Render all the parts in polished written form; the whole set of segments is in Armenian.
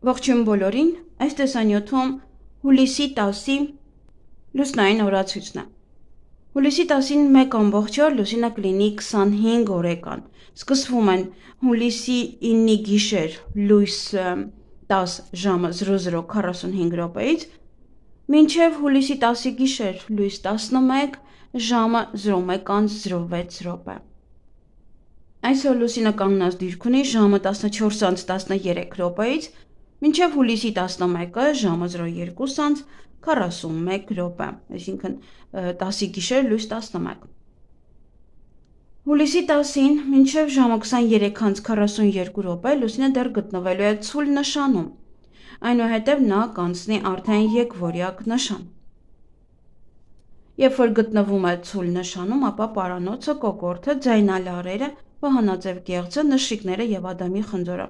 Ողջույն բոլորին, այս տեսանյութում հուլիսի 10-ի լուսնային օրացույցն է։ Հուլիսի 10-ին 1 ամբողջ օր լուսինը կլինի 25 օրեկան։ Սկսվում են հուլիսի 9-ի գիշեր լույս 10 ժամը 00:45 րոպեից, մինչև հուլիսի 10-ի գիշեր լույս 11 ժամը 01:06 րոպե։ Այսօր լուսինը կանգնած դիրք ունի ժամը 14:13 րոպեից, մինչև հուլիսի 11-ը ժամը 02:41 րոպե, այսինքն 10-ի գիշեր լույս 11։ Հուլիսի 10-ին մինչև ժամը 23:42 րոպե լուսինը դեռ գտնվելու է ցուլ նշանում, այնուհետև նա կանցնի արդեն եկվորյակ նշան։ Երբ որ գտնվում է ցուլ նշանում, ապա պարանոցը, կոկորդը, ձայնալարերը, վահանաձև գեղձը, նշիկները և Ադամի խնձորը։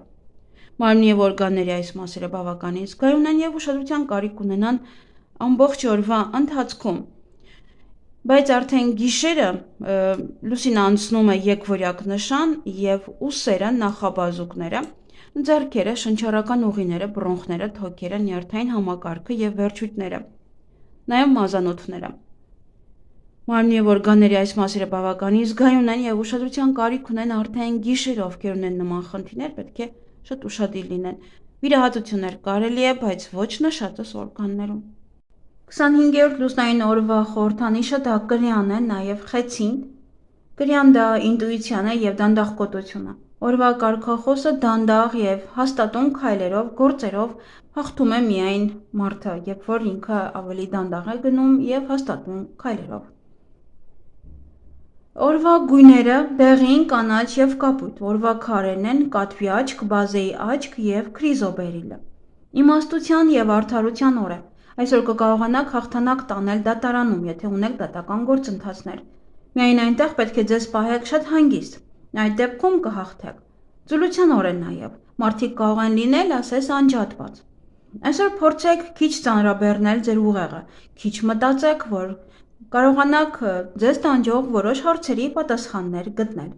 Մարմնի և օրգանների այս մասերը բավականին զգայուն են և ուշադրության կարիք կունենան ամբողջ օրվա ընթացքում, բայց արդեն գիշերը լուսինը անցնում է եկվորյակ նշան և ուսերը, նախաբազուկները, ձեռքերը, շնչառական ուղիները, բրոնխները, թոքերը, նյարդային համակարգը և վերջույթները, նաև մազանոթները։ Մարմնի և օրգանների այս մասերը բավականին զգայուն են և ուշադրության կարիք ունեն արդեն գիշերը, ովքեր ունեն նման խնդիրներ, պետք է շատ ուշադիր լինեն։ Վիրահատություններ կարելի է, բայց ոչ նշածս օրգաններում։ 25-րդ լուսնային օրվա խորհրդանիշը դա կրյան է, նաև խեցին։ Կրյան դա ինտուիցիան է և դանդաղկոտությունը։ Օրվա կարգախոսը դանդաղ և հաստատուն քայլերով, գործերով հաղթում է միայն մարդը, երբ որ ինքը ավելի դանդաղ է գնում և հաստատուն քայլերով։ Օրվա գույները դեղին, կանաչ և կապույտ, օրվա քարերն են կատվի աչք, բազեի աչք և քրիզոբերիլը։ Իմաստության և արդարության օր է։ Այսօր կկարողանաք հաղթանակ տանել դատարանում, եթե ունեք դատական գործընթացներ։ Միայն այնտեղ պետք է ձեզ պահեք շատ հանգիստ, այդ դեպքում կհաղթեք։ Ծուլության օր է նաև, մարդիկ կարող են լինել, ասես, անջատված։ Այսօր փորձեք քիչ ծանրաբեռնել ձեր ուղեղը, քիչ մտածեք, որ կարողանաք ձեզ տանջող որոշ հարցերի պատասխաններ գտնել։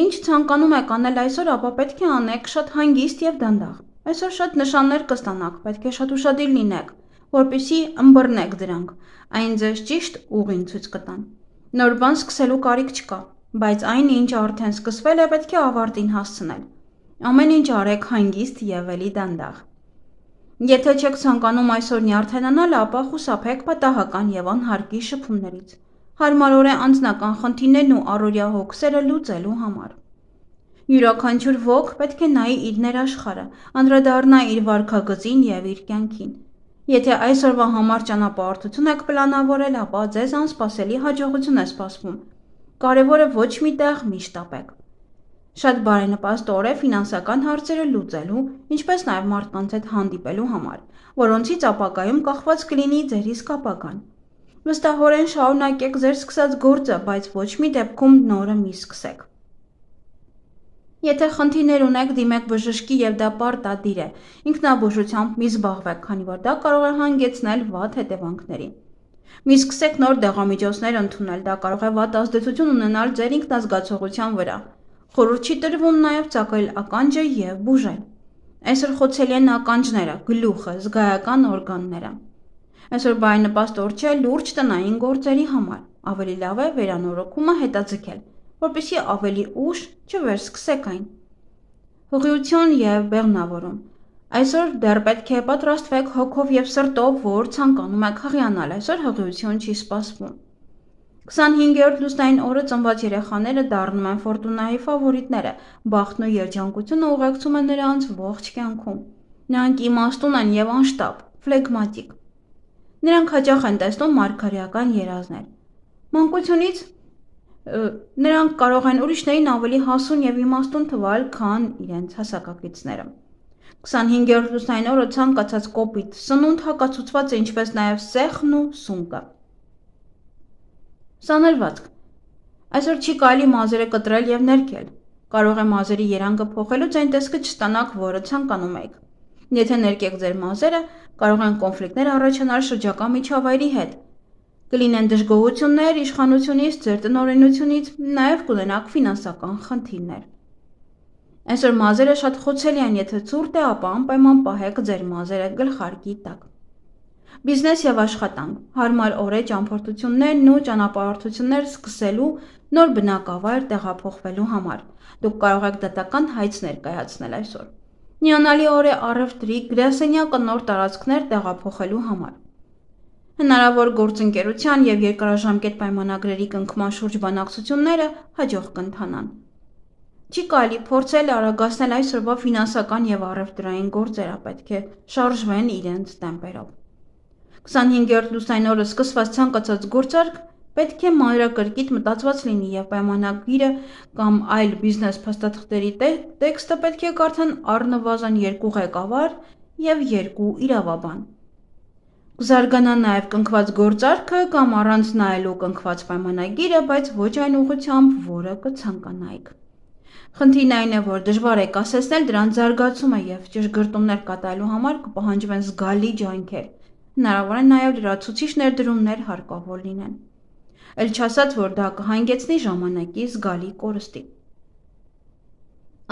Ինչ ցանկանում եք անել այսօր, ապա պետք է անեք շատ հանգիստ և դանդաղ։ Այսօր շատ նշաններ կստանաք, պետք է շատ ուշադիր լինեք, որպեսզի ըմբռնեք դրանք, այն ձեզ ճիշտ ուղին ցույց կտան։ Նոր բան սկսելու կարիք չկա, բայց այն, ինչը արդեն սկսվել է, պետք է ավարտին հասցնել։ Ամեն ինչ արեք հանգիստ և էլի դանդաղ։ Եթե չեք ցանկանում այսօր նյարդայնանալ, ապա խուսափեք պատահական և անհարկի շփումներից։ Հարմար օր է անձնական խնդիրներն ու առօրյա հոգսերը լուծելու համար։ Յուրաքանչյուր ոք պետք է նայի իր ներաշխարհը, անդրադառնա իր վարքագծին և իր կյանքին։ Եթե այսօրվա համար ճանապարհորդություն եք պլանավորել, ապա ձեզ անսպասելի հաջողություն է սպասվում։ Կարևորը ոչ մի տեղ մի շտապեք։ Շատ բարենպաստ օր է ֆինանսական հարցերը լուծելու, ինչպես նաև մարդկանց հետ հանդիպելու համար, որոնցից ապագայում կախված կլինի ձեր իսկ ապագան։ Վստահորեն շարունակեք ձեր սկսած գործը, բայց ոչ մի դեպքում նորը մի սկսեք։ Եթե խնդիրներ ունեք, դիմեք բժշկի և դա պարտադիր է։ Ինքնաբուժությամբ մի զբաղվեք, քանի որ դա կարող է հանգեցնել վատ հետևանքների։ Մի սկսեք նոր դեղամիջոցներ ընդունել, դա կարող է վատ ազդեցություն ունենալ ձեր ինքնազգացողության վրա։ Խորհուրդ չի տրվում նաև ծակել ականջը և բուժել։ Այսօր խոցելի են ականջները, գլուխը, զգայական օրգանները։ Այսօր բարենպաստ օր չէ լուրջ տնային գործերի համար։ Ավելի լավ է վերանորոգումը հետաձգել, որպեսզի ավելի ուշ չվերսկսեք այն։ Հղիություն և բեղմնավորում։ Այսօր դեռ պետք է պատրաստվեք հոգով և սրտով, որ ցանկանում եք հղիանալ, այսօր հղիություն չի սպասվում։ 25-րդ լուսնային օրը ծնված երեխաները դառնում են ֆորտունայի ֆավորիտները, բախտն ու երջանկությունը ուղեկցում են նրանց ողջ կյանքում։ Նրանք իմաստուն են և անշտապ, ֆլեգմատիկ։ Նրանք հաճախ են տեսնում մարգարեական երազներ։ Մանկությունից նրանք կարող են ուրիշներին ավելի հասուն և իմաստուն թվալ, քան իրենց հասակակիցները։ 25-րդ լուսնային օրը ցանկացած կոպիտ սնունդ հակացուցված է, ինչպես նաև սեխն ու սունկը։ Սանրվածք։ Այսօր չի կարելի մազերը կտրել և ներկել։ Կարող է մազերի երանգը փոխելուց այն տեսքը չստանաք, որը ցանկանում եք։ Եթե ներկեք ձեր մազերը, կարող են կոնֆլիկտներ առաջանալ շրջակա միջավայրի հետ։ Կլինեն դժգոհություններ իշխանությունից, ձեր տնօրենությունից, նաև կունենաք ֆինանսական խնդիրներ։ Այսօր մազերը շատ խոցելի են, եթե ցուրտ է, ապա անպայման պահեք ձեր մազերը գլխարկի տակ։ Բիզնես եւ աշխատանք, հարմար օր է ճամփորդություններն ու ճանապարհորդություններ սկսելու, նոր բնակավայր տեղափոխվելու համար։ Դուք կարող եք դատական հայց ներկայացնել այսօր։ Հիանալի օր է առևտրի, գրասենյակը նոր տարածքներ տեղափոխելու համար։ Հնարավոր գործընկերության եւ երկարաժամկետ պայմանագրերի կնքման շուրջ բանակցությունները հաջող կընթանան։ Չի կարելի փորձել արագացնել այսօրվա ֆինանսական եւ առևտրային գործերը, պետք է շարժվեն իրենց տեմպերով։ 25-րդ լուսային օրը սկսված ցանկացած գործարք պետք է մանրակրկիտ մտածված լինի եւ պայմանագիրը կամ այլ բիզնես փաստաթղթերի տեքստը պետք է կարդան առնվազն 2 ղեկավար եւ 2 իրավաբան։ Կզարգանա նաեւ կնքված գործարքը կամ առանց նայելու կնքված պայմանագիրը, բայց ոչ այն ուղղությամբ, որը կցանկանայիք։ Խնդիրն այն է, որ դժվար է կասեցնել դրանց զարգացումը եւ ճշգրտումներ կատարելու համար կպահանջվեն զգալի ջանքեր։ Հնարավոր է նաև լրացուցիչ ներդրումներ հարկավոր լինեն։ Էլ չասած, որ դա կհանգեցնի ժամանակի զգալի կորստի։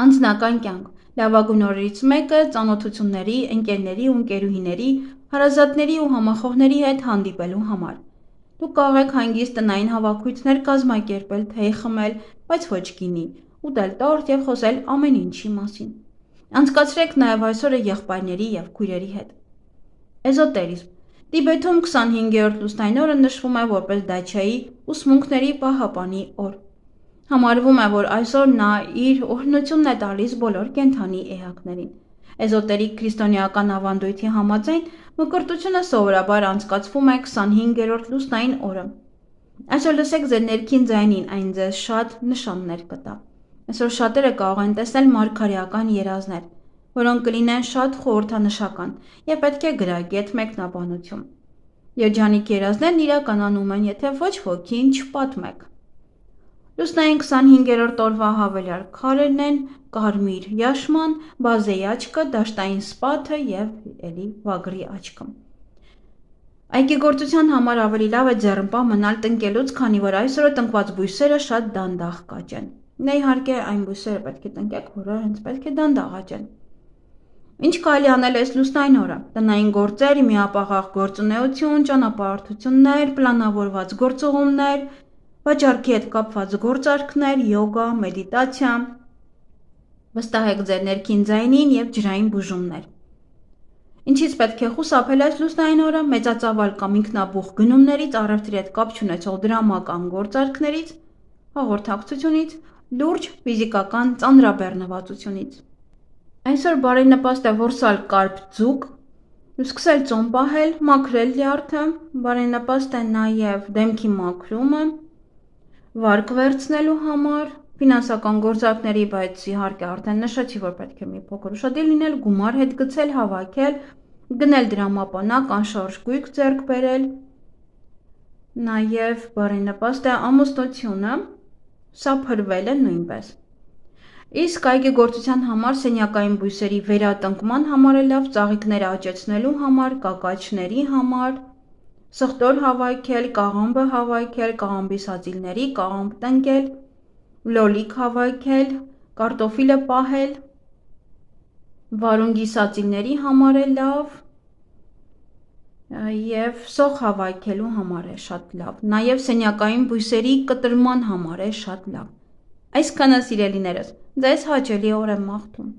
Անձնական կյանք, լավագույն օրերից մեկը ծանոթությունների, ընկերների ու ընկերուհիների, հարազատների ու համախոհների հետ հանդիպելու համար։ Դուք կարող եք հանգիստ տնային հավաքույթներ կազմակերպել, թեյ խմել, բայց ոչ գինի, ուտել տորտ եւ խոսել ամեն ինչի մասին։ Անցկացրեք նաև այսօրը եղբայրների եւ քույրերի հետ։ Էզոտերիզմ։ Տիբեթում 25-րդ լուսնային օրը նշվում է որպես դաչայի ուսմունքների պահապանի օր։ Համարվում է, որ այսօր նա իր օրհնությունն է տալիս բոլոր կենդանի էակներին։ Էզոտերիկ քրիստոնեական ավանդույթի համաձայն մկրտությունը սովորաբար անցկացվում է 25-րդ լուսնային օրը։ Այսօր լսեք ձեր ներքին ձայնին, այն ձեզ շատ նշաններ կտա։ Այսօր շատերը կարող են տեսնել մարգարեական երազներ, որոնք կլինեն շատ խորհրդանշական եւ պետք է գրագետ մեկնաբանություն։ Երջանիկ երազներն իրականանում են, եթե ոչ ոքին չպատմեք։ Լուսնային 25-րդ օրվա հավելյալ քարերն են կարմիր яшման, բազեի աչքը, դաշտային սպաթը եւ էլի վագրի աչքը։ Այգեգործության համար ավելի լավ է ձեռնպահ մնալ տնկելուց, քանի որ այսօր տնկված բույսերը շատ դանդաղ կաճեն։ Նա իհարկե այն բույսերը պետք է տնկեք, որը հենց պետք է դանդաղ աճեն։ Ինչ կարելի անել այս լուսնային օրը։ Տնային գործեր, միապաղաղ գործունեություն, ճանապարհորդություններ, պլանավորված գործողումներ, վաճառքի հետ կապված գործարքներ, յոգա, մեդիտացիա։ Վստահեք ձեր ներքին ձայնին եւ ջրային բուժումներ։ Ինչից պետք է խուսափել այս լուսնային օրը, մեծածավալ կամ ինքնաբուխ գնումներից, առևտրի հետ կապ չունեցող դրամական գործարքներից, հաղորդակցությունից, լուրջ ֆիզիկական ծանրաբեռնվածությունից։ Այսօր բարենպաստ է որսալ կարպ ձուկ, սկսել ծոմ պահել, մաքրել լյարդը, բարենպաստ է նաև դեմքի մաքրումը, վարկ վերցնելու համար, ֆինանսական գործարքների, բայց իհարկե արդեն նշեցի, որ պետք է մի փոքր ուշադիր լինել, գումար հետ գցել, հավաքել, գնել դրամապանակ, անշարժ գույք ձեռք բերել, նաև բարենպաստ է ամուսնությունը, սա փրվել է նույնպես։ Իսկ այգեգործության համար սենյակային բույսերի վերատնկման համար է լավ, ծաղիկները աճեցնելու համար, կակաչների համար, սխտոր հավաքել, կաղամբը հավաքել, կաղամբի սածիլների, կաղամբ տնկել, լոլիկ հավաքել, կարտոֆիլը պահել, վարունգի սածիլների համար է լավ եւ սոխ հավաքելու համար է շատ լավ, նաեւ սենյակային բույսերի կտրման համար է շատ լավ։ Այսքանը սիրելիներս, ձեզ հաճելի օր եմ մաղթում։